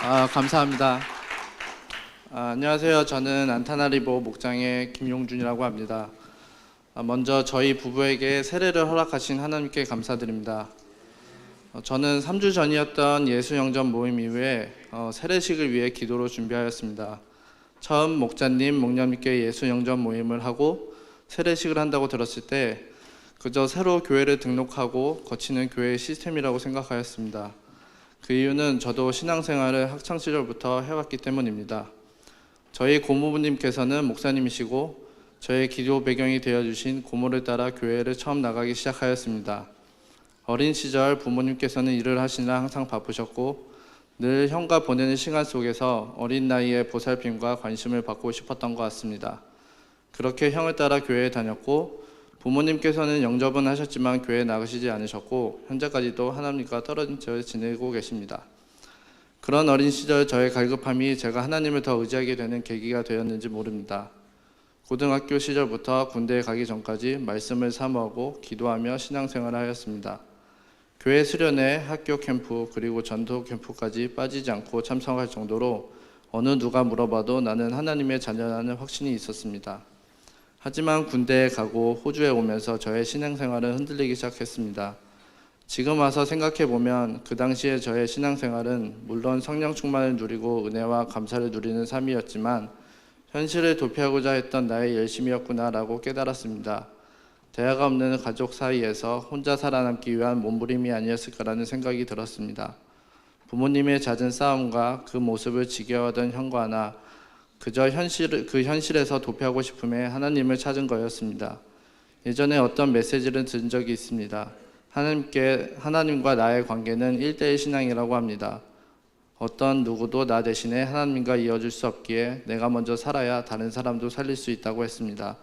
감사합니다. 안녕하세요. 저는 안타나리보 목장의 김용준이라고 합니다. 먼저 저희 부부에게 세례를 허락하신 하나님께 감사드립니다. 저는 3주 전이었던 예수영전 모임 이후에 세례식을 위해 기도로 준비하였습니다. 처음 목자님, 목녀님께 예수영전 모임을 하고 세례식을 한다고 들었을 때 그저 새로 교회를 등록하고 거치는 교회의 시스템이라고 생각하였습니다. 그 이유는 저도 신앙생활을 학창시절부터 해왔기 때문입니다. 저희 고모부님께서는 목사님이시고 저의 기도 배경이 되어주신 고모를 따라 교회를 처음 나가기 시작하였습니다. 어린 시절 부모님께서는 일을 하시느라 항상 바쁘셨고 늘 형과 보내는 시간 속에서 어린 나이에 보살핌과 관심을 받고 싶었던 것 같습니다. 그렇게 형을 따라 교회에 다녔고 부모님께서는 영접은 하셨지만 교회에 나가시지 않으셨고 현재까지도 하나님과 떨어져 지내고 계십니다. 그런 어린 시절 저의 갈급함이 제가 하나님을 더 의지하게 되는 계기가 되었는지 모릅니다. 고등학교 시절부터 군대에 가기 전까지 말씀을 사모하고 기도하며 신앙생활을 하였습니다. 교회 수련회, 학교 캠프, 그리고 전도 캠프까지 빠지지 않고 참석할 정도로 어느 누가 물어봐도 나는 하나님의 자녀라는 확신이 있었습니다. 하지만 군대에 가고 호주에 오면서 저의 신앙생활은 흔들리기 시작했습니다. 지금 와서 생각해보면 그 당시에 저의 신앙생활은 물론 성령 충만을 누리고 은혜와 감사를 누리는 삶이었지만 현실을 도피하고자 했던 나의 열심이었구나라고 깨달았습니다. 대화가 없는 가족 사이에서 혼자 살아남기 위한 몸부림이 아니었을까라는 생각이 들었습니다. 부모님의 잦은 싸움과 그 모습을 지겨워하던 형과 나 그저 그 현실에서 도피하고 싶음에 하나님을 찾은 거였습니다. 예전에 어떤 메시지를 들은 적이 있습니다. 하나님과 나의 관계는 1대1 신앙이라고 합니다. 어떤 누구도 나 대신에 하나님과 이어줄 수 없기에 내가 먼저 살아야 다른 사람도 살릴 수 있다고 했습니다.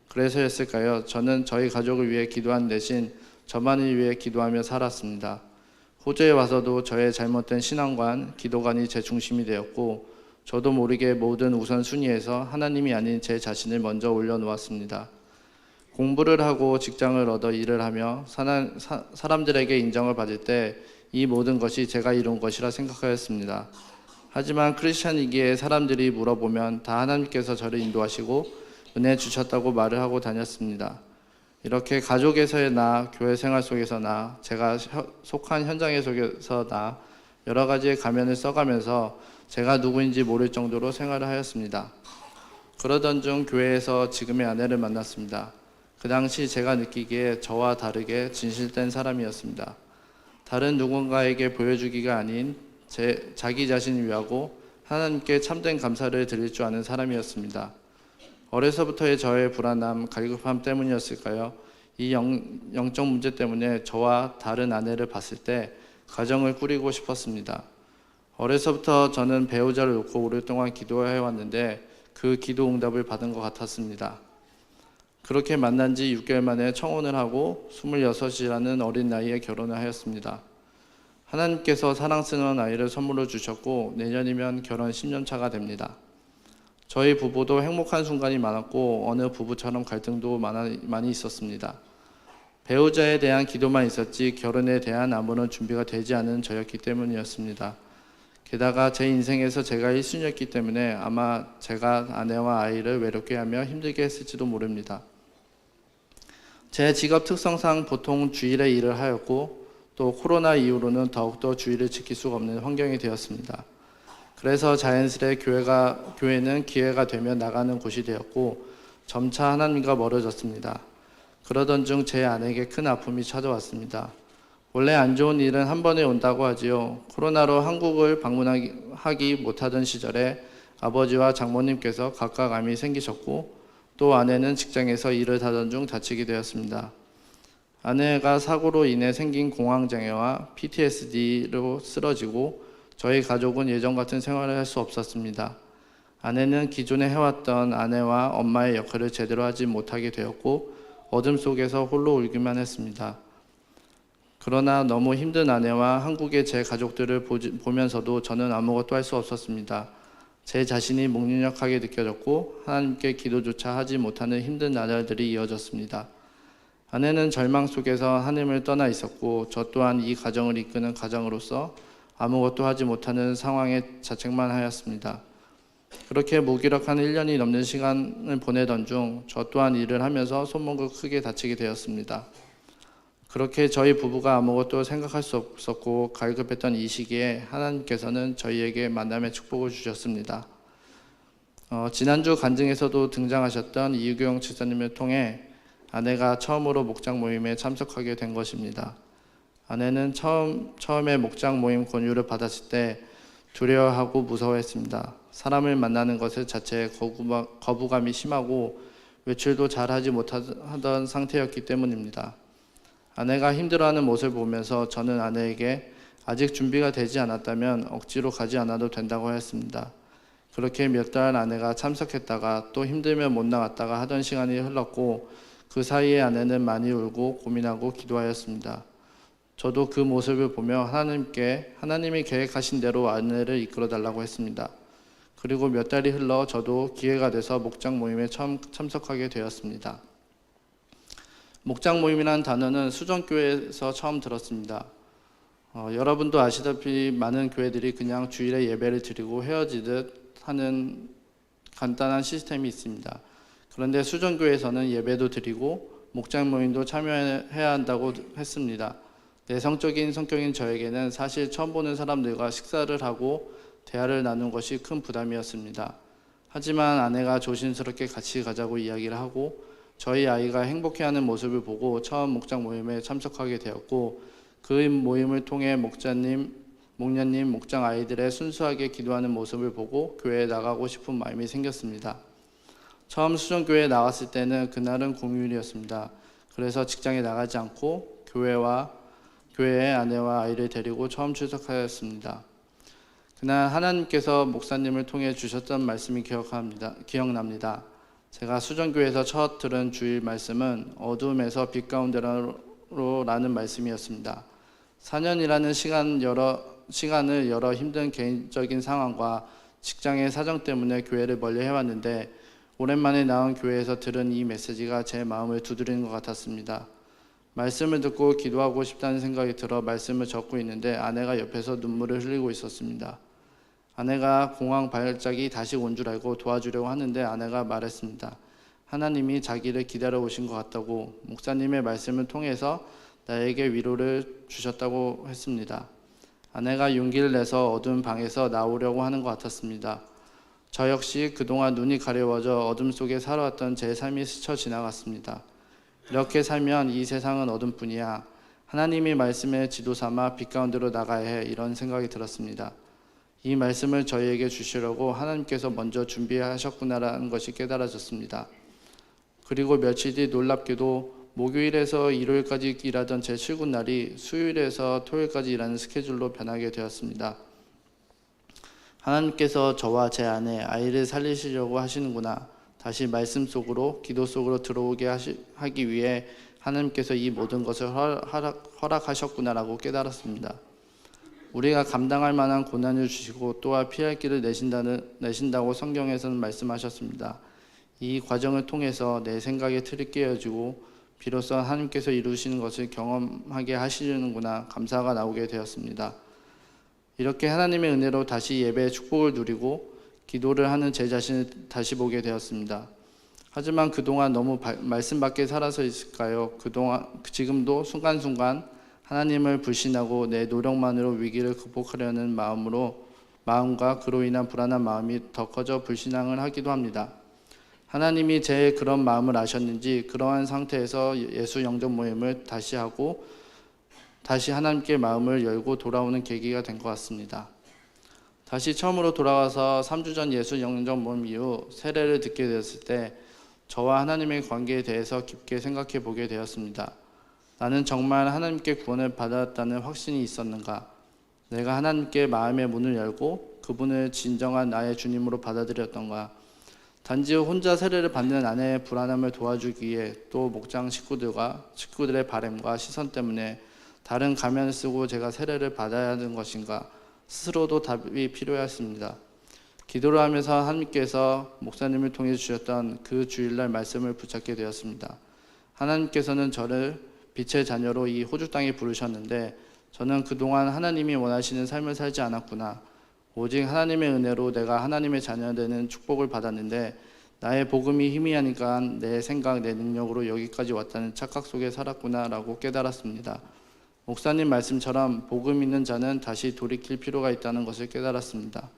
그래서였을까요? 저는 저희 가족을 위해 기도한 대신 저만을 위해 기도하며 살았습니다. 호주에 와서도 저의 잘못된 신앙관, 기도관이 제 중심이 되었고 저도 모르게 모든 우선순위에서 하나님이 아닌 제 자신을 먼저 올려놓았습니다. 공부를 하고 직장을 얻어 일을 하며 사람들에게 인정을 받을 때 이 모든 것이 제가 이룬 것이라 생각하였습니다. 하지만 크리스찬이기에 사람들이 물어보면 다 하나님께서 저를 인도하시고 은혜 주셨다고 말을 하고 다녔습니다. 이렇게 가족에서의 나, 교회 생활 속에서 나, 제가 속한 현장 속에서 나, 여러 가지의 가면을 써가면서 제가 누구인지 모를 정도로 생활을 하였습니다. 그러던 중 교회에서 지금의 아내를 만났습니다. 그 당시 제가 느끼기에 저와 다르게 진실된 사람이었습니다. 다른 누군가에게 보여주기가 아닌 자기 자신을 위하고 하나님께 참된 감사를 드릴 줄 아는 사람이었습니다. 어려서부터의 저의 불안함, 갈급함 때문이었을까요? 이 영적 문제 때문에 저와 다른 아내를 봤을 때 가정을 꾸리고 싶었습니다. 어려서부터 저는 배우자를 놓고 오랫동안 기도해왔는데 그 기도 응답을 받은 것 같았습니다. 그렇게 만난 지 6개월 만에 청혼을 하고 26이라는 어린 나이에 결혼을 하였습니다. 하나님께서 사랑스러운 아이를 선물로 주셨고 내년이면 결혼 10년 차가 됩니다. 저희 부부도 행복한 순간이 많았고 어느 부부처럼 갈등도 많이 있었습니다. 배우자에 대한 기도만 있었지 결혼에 대한 아무런 준비가 되지 않은 저였기 때문이었습니다. 게다가 제 인생에서 제가 1순위였기 때문에 아마 제가 아내와 아이를 외롭게 하며 힘들게 했을지도 모릅니다. 제 직업 특성상 보통 주일에 일을 하였고 또 코로나 이후로는 더욱더 주일을 지킬 수가 없는 환경이 되었습니다. 그래서 자연스레 교회는 기회가 되면 나가는 곳이 되었고 점차 하나님과 멀어졌습니다. 그러던 중 제 아내에게 큰 아픔이 찾아왔습니다. 원래 안 좋은 일은 한 번에 온다고 하지요. 코로나로 한국을 방문하기 못하던 시절에 아버지와 장모님께서 각각 암이 생기셨고 또 아내는 직장에서 일을 하던 중 다치게 되었습니다. 아내가 사고로 인해 생긴 공황장애와 PTSD로 쓰러지고 저희 가족은 예전 같은 생활을 할 수 없었습니다. 아내는 기존에 해왔던 아내와 엄마의 역할을 제대로 하지 못하게 되었고 어둠 속에서 홀로 울기만 했습니다. 그러나 너무 힘든 아내와 한국의 제 가족들을 보면서도 저는 아무것도 할 수 없었습니다. 제 자신이 무능력하게 느껴졌고 하나님께 기도조차 하지 못하는 힘든 나날들이 이어졌습니다. 아내는 절망 속에서 하나님을 떠나 있었고 저 또한 이 가정을 이끄는 가장으로서 아무것도 하지 못하는 상황에 자책만 하였습니다. 그렇게 무기력한 1년이 넘는 시간을 보내던 중 저 또한 일을 하면서 손목을 크게 다치게 되었습니다. 그렇게 저희 부부가 아무것도 생각할 수 없었고 갈급했던 이 시기에 하나님께서는 저희에게 만남의 축복을 주셨습니다. 지난주 간증에서도 등장하셨던 이규영 집사님을 통해 아내가 처음으로 목장 모임에 참석하게 된 것입니다. 아내는 처음에 목장 모임 권유를 받았을 때 두려워하고 무서워했습니다. 사람을 만나는 것 자체에 거부감이 심하고 외출도 잘하지 못하던 상태였기 때문입니다. 아내가 힘들어하는 모습을 보면서 저는 아내에게 아직 준비가 되지 않았다면 억지로 가지 않아도 된다고 하였습니다. 그렇게 몇 달 아내가 참석했다가 또 힘들면 못 나갔다가 하던 시간이 흘렀고 그 사이에 아내는 많이 울고 고민하고 기도하였습니다. 저도 그 모습을 보며 하나님이 계획하신 대로 아내를 이끌어 달라고 했습니다. 그리고 몇 달이 흘러 저도 기회가 돼서 목장 모임에 처음 참석하게 되었습니다. 목장 모임이라는 단어는 수정교회에서 처음 들었습니다. 여러분도 아시다시피 많은 교회들이 그냥 주일에 예배를 드리고 헤어지듯 하는 간단한 시스템이 있습니다. 그런데 수정교회에서는 예배도 드리고 목장 모임도 참여해야 한다고 했습니다. 내성적인 성격인 저에게는 사실 처음 보는 사람들과 식사를 하고 대화를 나눈 것이 큰 부담이었습니다. 하지만 아내가 조심스럽게 같이 가자고 이야기를 하고 저희 아이가 행복해하는 모습을 보고 처음 목장 모임에 참석하게 되었고 그 모임을 통해 목녀님, 목장 아이들의 순수하게 기도하는 모습을 보고 교회에 나가고 싶은 마음이 생겼습니다. 처음 수정교회에 나갔을 때는 그날은 공휴일이었습니다. 그래서 직장에 나가지 않고 교회에 아내와 아이를 데리고 처음 출석하였습니다. 그날 하나님께서 목사님을 통해 주셨던 말씀이 기억납니다. 제가 수정교회에서 첫 들은 주일 말씀은 어둠에서 빛 가운데로 라는 말씀이었습니다. 4년이라는 시간을 여러 힘든 개인적인 상황과 직장의 사정 때문에 교회를 멀리 해왔는데 오랜만에 나온 교회에서 들은 이 메시지가 제 마음을 두드리는 것 같았습니다. 말씀을 듣고 기도하고 싶다는 생각이 들어 말씀을 적고 있는데 아내가 옆에서 눈물을 흘리고 있었습니다. 아내가 공황 발작이 다시 온 줄 알고 도와주려고 하는데 아내가 말했습니다. 하나님이 자기를 기다려 오신 것 같다고 목사님의 말씀을 통해서 나에게 위로를 주셨다고 했습니다. 아내가 용기를 내서 어두운 방에서 나오려고 하는 것 같았습니다. 저 역시 그동안 눈이 가려워져 어둠 속에 살아왔던 제 삶이 스쳐 지나갔습니다. 이렇게 살면 이 세상은 어둠뿐이야. 하나님이 말씀의 지도 삼아 빛 가운데로 나가야 해. 이런 생각이 들었습니다. 이 말씀을 저희에게 주시려고 하나님께서 먼저 준비하셨구나라는 것이 깨달아졌습니다. 그리고 며칠 뒤 놀랍게도 목요일에서 일요일까지 일하던 제 출근 날이 수요일에서 토요일까지 일하는 스케줄로 변하게 되었습니다. 하나님께서 저와 제 아내, 아이를 살리시려고 하시는구나. 다시 말씀 속으로, 기도 속으로 들어오게 하기 위해 하나님께서 이 모든 것을 허락하셨구나라고 깨달았습니다. 우리가 감당할 만한 고난을 주시고 또한 피할 길을 내신다고 성경에서는 말씀하셨습니다. 이 과정을 통해서 내 생각의 틀이 깨어지고 비로소 하나님께서 이루시는 것을 경험하게 하시려는구나 감사가 나오게 되었습니다. 이렇게 하나님의 은혜로 다시 예배의 축복을 누리고 기도를 하는 제 자신을 다시 보게 되었습니다. 하지만 그동안 너무 말씀 밖에 살아서 있을까요? 지금도 순간순간 하나님을 불신하고 내 노력만으로 위기를 극복하려는 마음과 그로 인한 불안한 마음이 더 커져 불신앙을 하기도 합니다. 하나님이 제 그런 마음을 아셨는지 그러한 상태에서 예수 영접 모임을 다시 하고 다시 하나님께 마음을 열고 돌아오는 계기가 된 것 같습니다. 다시 처음으로 돌아와서 3주 전 예수 영접 모임 이후 세례를 듣게 되었을 때 저와 하나님의 관계에 대해서 깊게 생각해 보게 되었습니다. 나는 정말 하나님께 구원을 받았다는 확신이 있었는가? 내가 하나님께 마음의 문을 열고 그분을 진정한 나의 주님으로 받아들였던가? 단지 혼자 세례를 받는 아내의 불안함을 도와주기 위해 또 목장 식구들의 바램과 시선 때문에 다른 가면을 쓰고 제가 세례를 받아야 하는 것인가? 스스로도 답이 필요했습니다. 기도를 하면서 하나님께서 목사님을 통해 주셨던 그 주일날 말씀을 붙잡게 되었습니다. 하나님께서는 저를 빛의 자녀로 이 호주 땅에 부르셨는데 저는 그동안 하나님이 원하시는 삶을 살지 않았구나. 오직 하나님의 은혜로 내가 하나님의 자녀 되는 축복을 받았는데 나의 복음이 희미하니까 내 생각, 내 능력으로 여기까지 왔다는 착각 속에 살았구나라고 깨달았습니다. 목사님 말씀처럼 복음 있는 자는 다시 돌이킬 필요가 있다는 것을 깨달았습니다.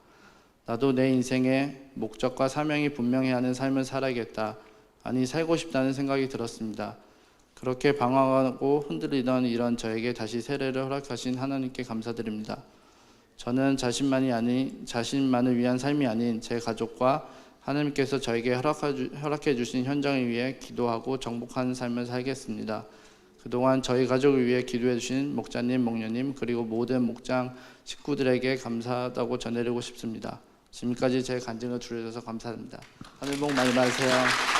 나도 내 인생의 목적과 사명이 분명해야 하는 삶을 살아야겠다. 아니, 살고 싶다는 생각이 들었습니다. 그렇게 방황하고 흔들리던 이런 저에게 다시 세례를 허락하신 하나님께 감사드립니다. 저는 자신만을 위한 삶이 아닌 제 가족과 하나님께서 저에게 허락해 주신 현장을 위해 기도하고 정복하는 삶을 살겠습니다. 그동안 저희 가족을 위해 기도해 주신 목자님, 목녀님 그리고 모든 목장 식구들에게 감사하다고 전해드리고 싶습니다. 지금까지 제 간증을 들어주셔서 감사합니다. 하늘 복 많이 받으세요.